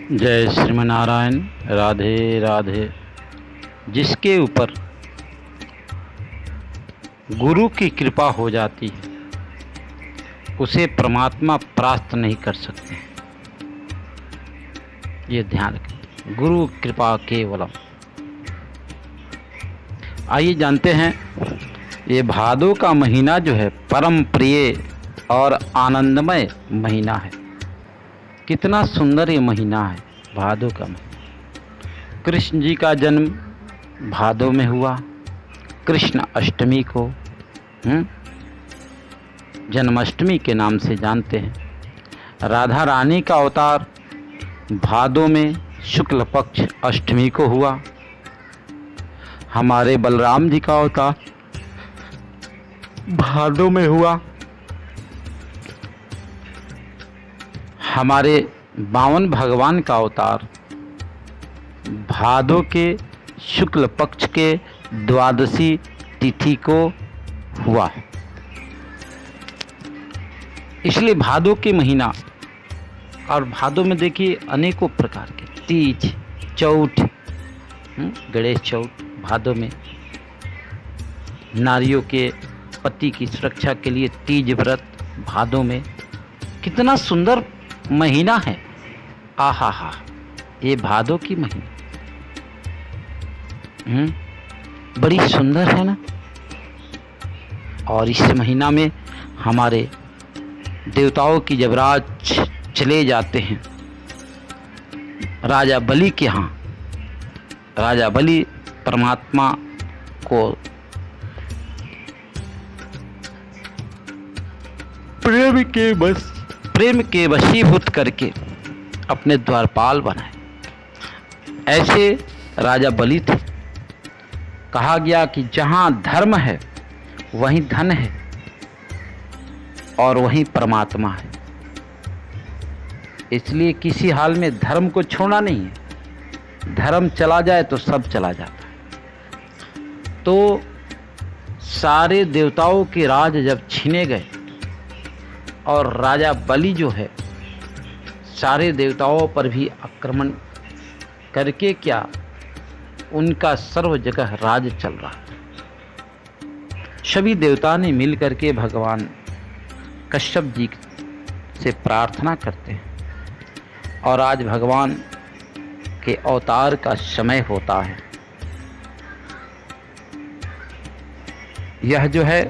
जय श्रीमनारायण। राधे राधे। जिसके ऊपर गुरु की कृपा हो जाती है उसे परमात्मा प्राप्त नहीं कर सकते। ये ध्यान रखें, गुरु कृपा केवलम। आइए जानते हैं, ये भादो का महीना जो है परम प्रिय और आनंदमय महीना है। कितना सुंदर ये महीना है भादो का महीना। कृष्ण जी का जन्म भादो में हुआ। कृष्ण अष्टमी को जन्माष्टमी के नाम से जानते हैं। राधा रानी का अवतार भादो में शुक्ल पक्ष अष्टमी को हुआ। हमारे बलराम जी का अवतार भादो में हुआ। हमारे बावन भगवान का अवतार भादो के शुक्ल पक्ष के द्वादशी तिथि को हुआ। इसलिए भादो के महीना, और भादो में देखिए अनेकों प्रकार के तीज, चौथ, गणेश चौथ भादो में। नारियों के पति की सुरक्षा के लिए तीज व्रत भादो में। कितना सुंदर महीना है। आहा हा, ये भादो की महीना बड़ी सुंदर है ना। और इस महीना में हमारे देवताओं की जब राज चले जाते हैं राजा बलि के यहाँ, राजा बलि परमात्मा को प्रेम के वशीभूत करके अपने द्वारपाल बनाए। ऐसे राजा बलि थे। कहा गया कि जहाँ धर्म है वहीं धन है और वहीं परमात्मा है। इसलिए किसी हाल में धर्म को छोड़ना नहीं है। धर्म चला जाए तो सब चला जाता है। तो सारे देवताओं के राज जब छीने गए और राजा बलि जो है सारे देवताओं पर भी आक्रमण करके क्या उनका सर्व जगह राज चल रहा था। सभी देवता ने मिल करके भगवान कश्यप जी से प्रार्थना करते हैं और आज भगवान के अवतार का समय होता है। यह जो है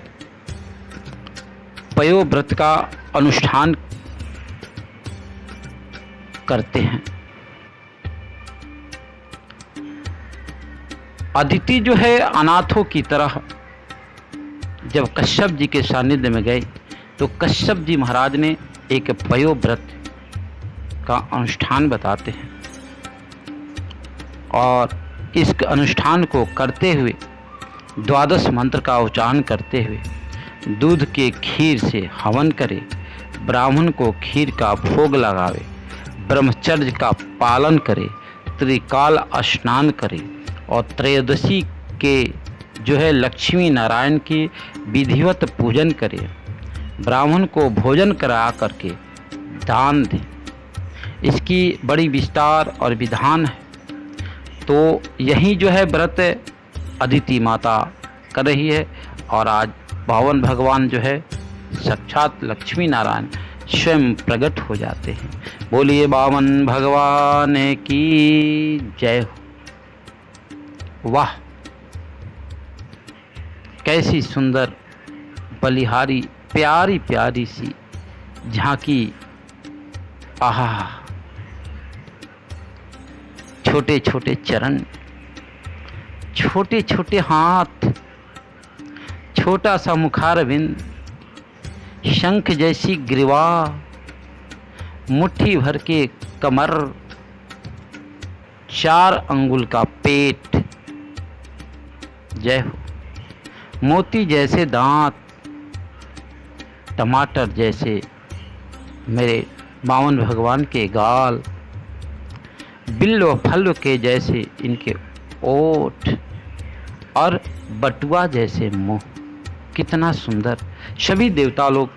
पयोव्रत का अनुष्ठान करते हैं। अदिति जो है अनाथों की तरह जब कश्यप जी के सानिध्य में गए तो कश्यप जी महाराज ने एक पयोव्रत का अनुष्ठान बताते हैं और इस अनुष्ठान को करते हुए द्वादश मंत्र का उच्चारण करते हुए दूध के खीर से हवन करे, ब्राह्मण को खीर का भोग लगावे, ब्रह्मचर्य का पालन करे, त्रिकाल स्नान करे और त्रयोदशी के जो है लक्ष्मी नारायण की विधिवत पूजन करे, ब्राह्मण को भोजन करा करके दान दे। इसकी बड़ी विस्तार और विधान है। तो यही जो है व्रत अदिति माता कर रही है और आज बावन भगवान जो है साक्षात लक्ष्मी नारायण स्वयं प्रकट हो जाते हैं। बोलिए बावन भगवान की जय हो। वाह, कैसी सुंदर बलिहारी प्यारी प्यारी सी झांकी। आहा, छोटे छोटे चरण, छोटे छोटे हाथ, छोटा सा मुखारविंद, शंख जैसी ग्रीवा, मुट्ठी भर के कमर, 4 अंगुल का पेट। जय हो। मोती जैसे दांत, टमाटर जैसे मेरे बावन भगवान के गाल, बिल्व फल के जैसे इनके ओठ और बटुआ जैसे मुंह। कितना सुंदर। सभी देवता लोग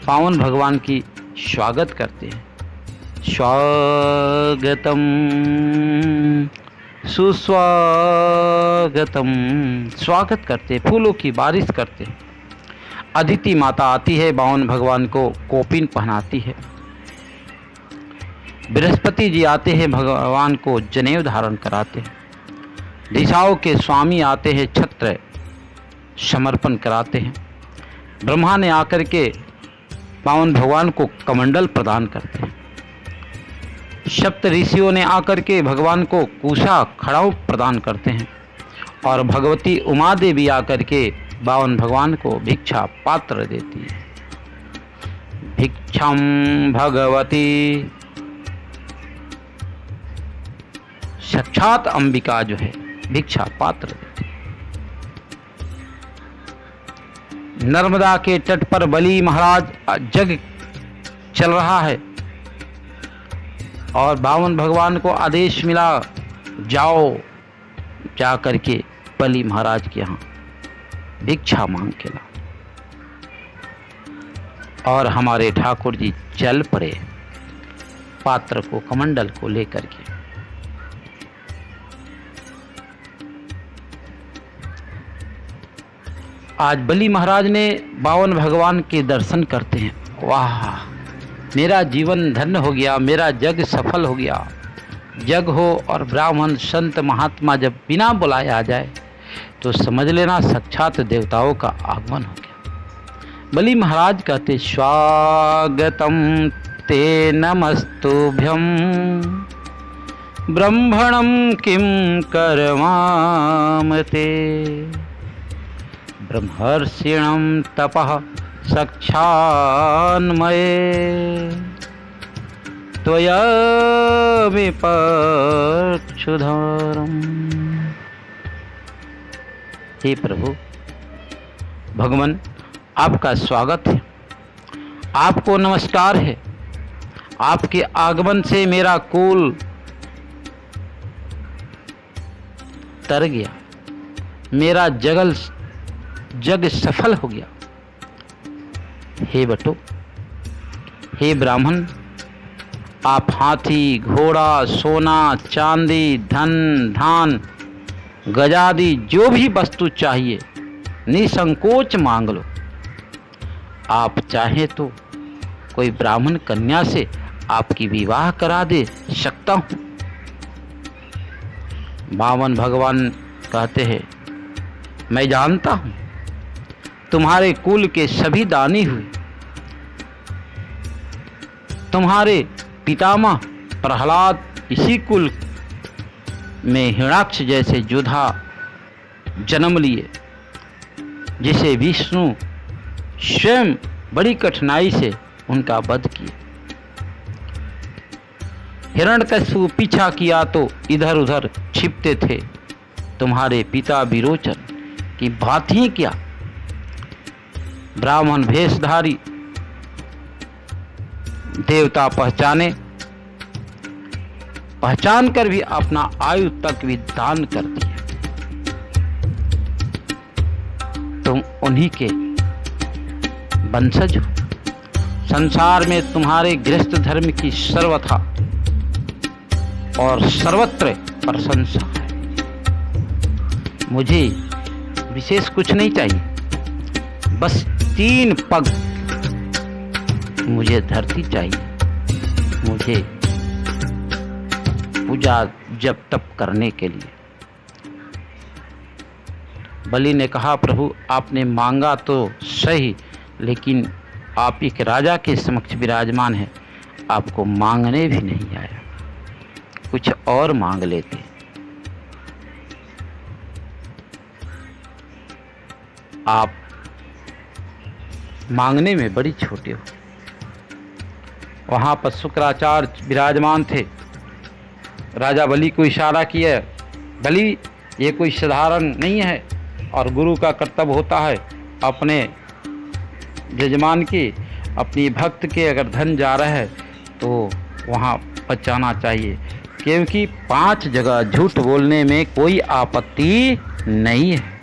पावन भगवान की स्वागत करते हैं। स्वागतम सुस्वागतम, स्वागत करते, फूलों की बारिश करते। अदिति माता आती है, बावन भगवान को कोपिन पहनाती है। बृहस्पति जी आते हैं, भगवान को जनेऊ धारण कराते हैं। दिशाओं के स्वामी आते हैं, छत्र समर्पण कराते हैं। ब्रह्मा ने आकर के बावन भगवान को कमंडल प्रदान करते हैं। सप्त ऋषियों ने आकर के भगवान को कुशा खड़ाऊ प्रदान करते हैं। और भगवती उमा देवी आकर के बावन भगवान को भिक्षा पात्र देती है। भिक्षाम भगवती, साक्षात अंबिका जो है भिक्षा पात्र देती है। नर्मदा के तट पर बलि महाराज जग चल रहा है और बावन भगवान को आदेश मिला, जाओ जा करके बलि महाराज के यहाँ भिक्षा मांग के लाओ। और हमारे ठाकुर जी चल पड़े पात्र को, कमंडल को लेकर के। आज बलि महाराज ने बावन भगवान के दर्शन करते हैं। वाह, मेरा जीवन धन्य हो गया, मेरा जग सफल हो गया। जग हो और ब्राह्मण संत महात्मा जब बिना बुलाए आ जाए तो समझ लेना साक्षात देवताओं का आगमन हो गया। बलि महाराज कहते, स्वागतम ते नमस्तुभ्यम ब्रह्मणम किम करवामते ब्रह्मर्षिणं तपः साक्षान्मये त्वया विपक्षुधारम्। हे प्रभु भगवान, आपका स्वागत है, आपको नमस्कार है। आपके आगमन से मेरा कुल तर गया, मेरा जग सफल हो गया। हे बटो, हे ब्राह्मण, आप हाथी, घोड़ा, सोना, चांदी, धन, धान, गजादि जो भी वस्तु चाहिए निसंकोच मांग लो। आप चाहें तो कोई ब्राह्मण कन्या से आपकी विवाह करा दे सकता हूं। बावन भगवान कहते हैं, मैं जानता हूं तुम्हारे कुल के सभी दानी हुए। तुम्हारे पितामह प्रहलाद इसी कुल में हिरण्याक्ष जैसे योद्धा जन्म लिए, जिसे विष्णु स्वयं बड़ी कठिनाई से उनका वध किया। हिरण्यकशिपु पीछा किया तो इधर उधर छिपते थे। तुम्हारे पिता विरोचन की बात ही क्या, ब्राह्मण भेषधारी देवता पहचान कर भी अपना आयु तक भी दान कर दिया। तुम उन्हीं के वंशज हो। संसार में तुम्हारे गृहस्थ धर्म की सर्वथा और सर्वत्र प्रशंसा है। मुझे विशेष कुछ नहीं चाहिए, बस 3 पग मुझे धरती चाहिए। मुझे पूजा जप तप करने के लिए। बलि ने कहा, प्रभु आपने मांगा तो सही, लेकिन आप एक राजा के समक्ष विराजमान हैं, आपको मांगने भी नहीं आया, कुछ और मांग लेते। आप मांगने में बड़ी छोटे हो। वहाँ पर शुक्राचार्य विराजमान थे। राजा बलि को इशारा किया, बलि ये कोई साधारण नहीं है, और गुरु का कर्तव्य होता है अपने यजमान की, अपनी भक्त के अगर धन जा रहा है तो वहाँ बचाना चाहिए, क्योंकि 5 जगह झूठ बोलने में कोई आपत्ति नहीं है।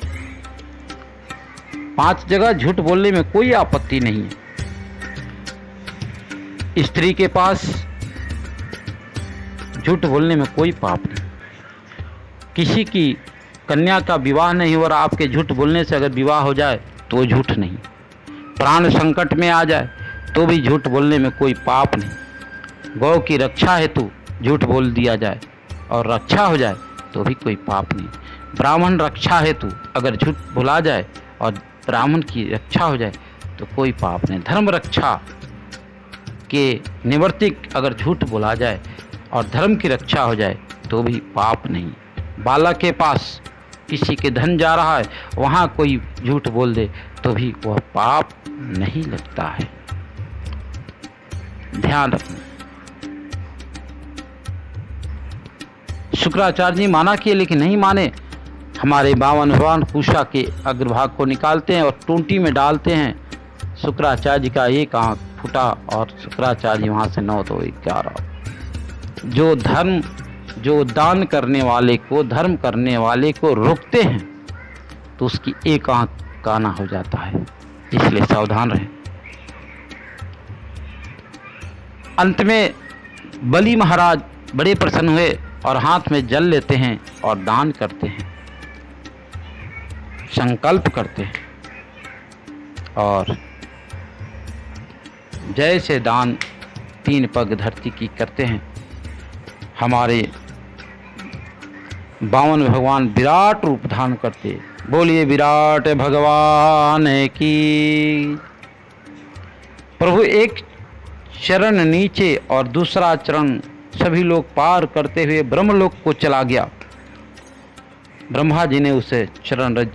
5 जगह झूठ बोलने में कोई आपत्ति नहीं है। स्त्री के पास झूठ बोलने में कोई पाप नहीं। किसी की कन्या का विवाह नहीं हो रहा, आपके झूठ बोलने से अगर विवाह हो जाए तो झूठ नहीं। प्राण संकट में आ जाए तो भी झूठ बोलने में कोई पाप नहीं। गौ की रक्षा हेतु झूठ बोल दिया जाए और रक्षा हो जाए तो भी कोई पाप नहीं। ब्राह्मण रक्षा हेतु अगर झूठ बोला जाए और ब्राह्मण की रक्षा हो जाए तो कोई पाप नहीं। धर्म रक्षा के निवर्तिक अगर झूठ बोला जाए और धर्म की रक्षा हो जाए तो भी पाप नहीं। बालक के पास किसी के धन जा रहा है, वहाँ कोई झूठ बोल दे तो भी वह पाप नहीं लगता है। ध्यान रखना। शुक्राचार्य जी माना किए लेकिन नहीं माने। हमारे बावन भगवान कुशा के अग्रभाग को निकालते हैं और टूंटी में डालते हैं। शुक्राचार्य जी का एक आंख फूटा और शुक्राचार्य जी वहाँ से 9 तो 11। जो दान करने वाले को, धर्म करने वाले को रोकते हैं तो उसकी एक आंख काना हो जाता है, इसलिए सावधान रहें। अंत में बलि महाराज बड़े प्रसन्न हुए और हाथ में जल लेते हैं और दान करते हैं, संकल्प करते हैं और जैसे दान 3 पग धरती की करते हैं। हमारे 52 भगवान विराट रूप धारण करते। बोलिए विराट भगवान की। प्रभु एक चरण नीचे और दूसरा चरण सभी लोग पार करते हुए ब्रह्मलोक को चला गया। ब्रह्मा जी ने उसे चरण रज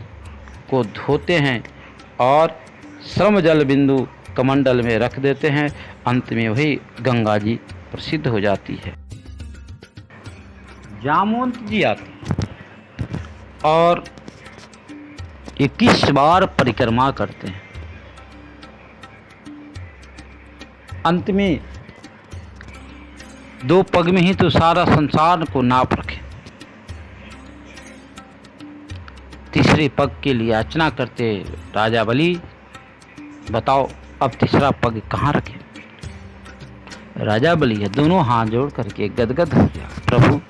को धोते हैं और श्रम जल बिंदु कमंडल में रख देते हैं। अंत में वही गंगा जी प्रसिद्ध हो जाती है। जामवंत जी आते और 21 बार परिक्रमा करते हैं। अंत में 2 पग में ही तो सारा संसार को नाप रखे। तीसरे पग के लिए याचना करते, राजा बलि बताओ अब तीसरा पग कहाँ रखें। राजा बलि है दोनों हाथ जोड़ करके गदगद हो गया। प्रभु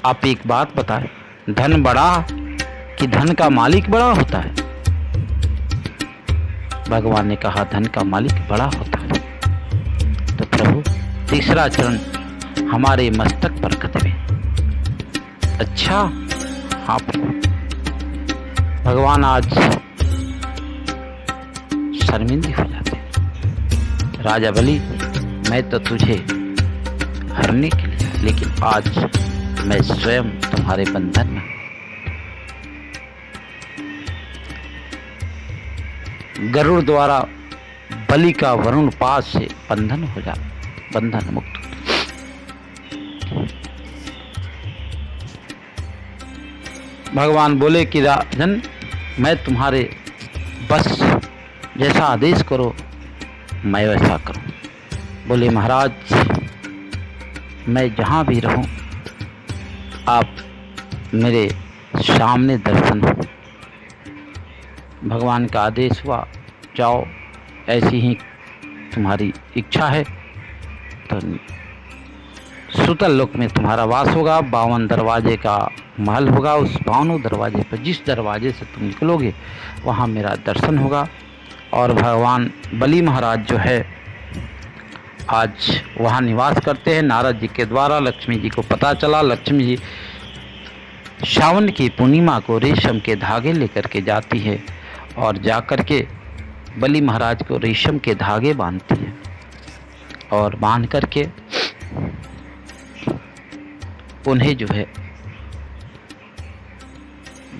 आप एक बात बताएं, धन बड़ा कि धन का मालिक बड़ा होता है। भगवान ने कहा धन का मालिक बड़ा होता है। तो प्रभु तीसरा चरण हमारे मस्तक पर रख दें। अच्छा हाँ प्रभु। भगवान आज शर्मिंदे हो जाते हैं। राजा बलि मैं तो तुझे हरने के लिए, लेकिन आज मैं स्वयं तुम्हारे बंधन में। गरुड़ द्वारा बलि का वरुण पास से बंधन हो जाता, बंधन मुक्त। भगवान बोले कि राजन मैं तुम्हारे बस, जैसा आदेश करो मैं वैसा करूं। बोले महाराज मैं जहां भी रहूं आप मेरे सामने दर्शन हो। भगवान का आदेश हुआ जाओ, ऐसी ही तुम्हारी इच्छा है तो सुतल लोक में तुम्हारा वास होगा। 52 दरवाजे का महल होगा। उस 52 दरवाजे पर जिस दरवाजे से तुम निकलोगे वहाँ मेरा दर्शन होगा। और भगवान बलि महाराज जो है आज वहाँ निवास करते हैं। नारद जी के द्वारा लक्ष्मी जी को पता चला। लक्ष्मी जी श्रावण की पूर्णिमा को रेशम के धागे लेकर के जाती है और जाकर के बलि महाराज को रेशम के धागे बांधती है और बांध करके उन्हें जो है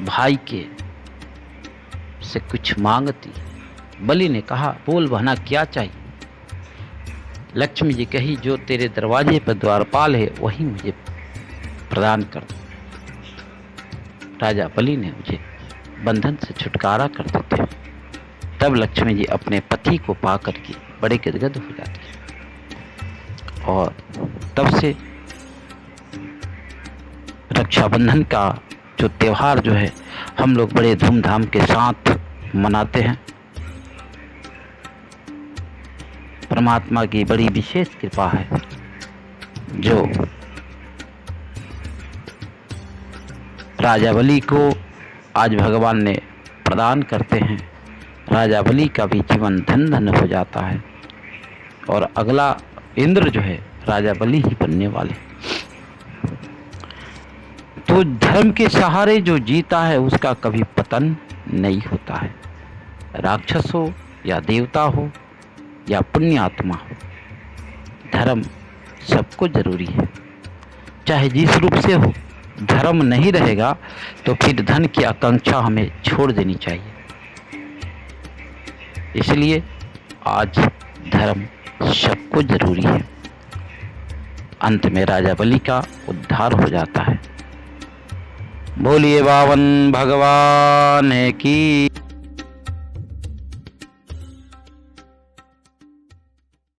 भाई के से कुछ मांगती। बलि ने कहा बोल बहना क्या चाहिए। लक्ष्मी जी कही जो तेरे दरवाजे पर द्वारपाल है वही मुझे प्रदान कर दो। राजा बलि ने मुझे बंधन से छुटकारा कर देते। तब लक्ष्मी जी अपने पति को पा करके बड़े गदगद हो जाती है और तब से रक्षाबंधन का जो त्यौहार जो है हम लोग बड़े धूमधाम के साथ मनाते हैं। परमात्मा की बड़ी विशेष कृपा है। जो राजा बलि को आज भगवान ने प्रदान करते हैं, राजा बलि का भी जीवन धन धन हो जाता है और अगला इंद्र जो है राजा बलि ही बनने वाले। तो धर्म के सहारे जो जीता है उसका कभी पतन नहीं होता है। राक्षस हो या देवता हो या पुण्यात्मा हो, धर्म सबको जरूरी है, चाहे जिस रूप से हो। धर्म नहीं रहेगा तो फिर धन की आकांक्षा हमें छोड़ देनी चाहिए। इसलिए आज धर्म सबको जरूरी है। अंत में राजा बलि का उद्धार हो जाता है। बोलिए बावन भगवान की।